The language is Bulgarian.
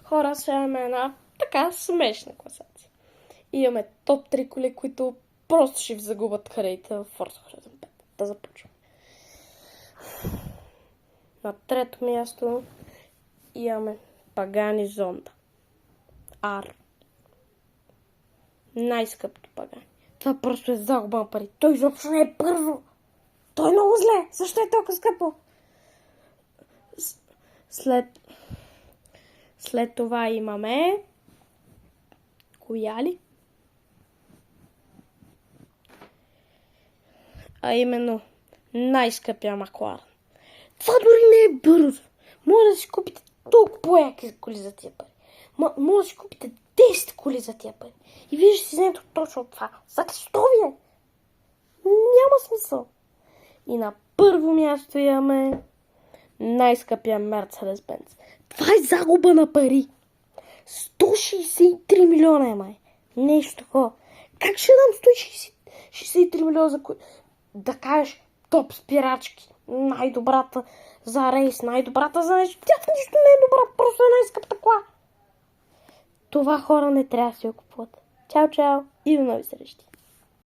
Хора, сега имаме една така смешна класация. И имаме топ 3 коли, които просто ще ви загубят кредита в Forza Horizon 5. Да започваме. На трето място имаме Пагани Зонда. R. Най-скъпто Пагани. Това просто е загуба на пари. Той изобщо не е първо. Той е много зле. Защо е толкова скъпо? След това имаме... Коя ли? А именно най-скъпия Макларен. Това дори не е бързо. Може да си купите толкова по-яки коли за тия пари. Може да си купите 10 коли за тия пари. И вие ще си вземете точно това. За кръстовие. Няма смисъл. И на първо място имаме най-скъпия Мерцедес-Бенц. Това е загуба на пари. 163 милиона е, май. Нещо такова. Как ще дам 163 милиона за да кажеш топ спирачки, най-добрата за рейс, най-добрата за нещо. Тя нищо не е добра, просто е най-скъпта кола. Това хора не трябва да си го купуват. Чао, чао и до нови срещи.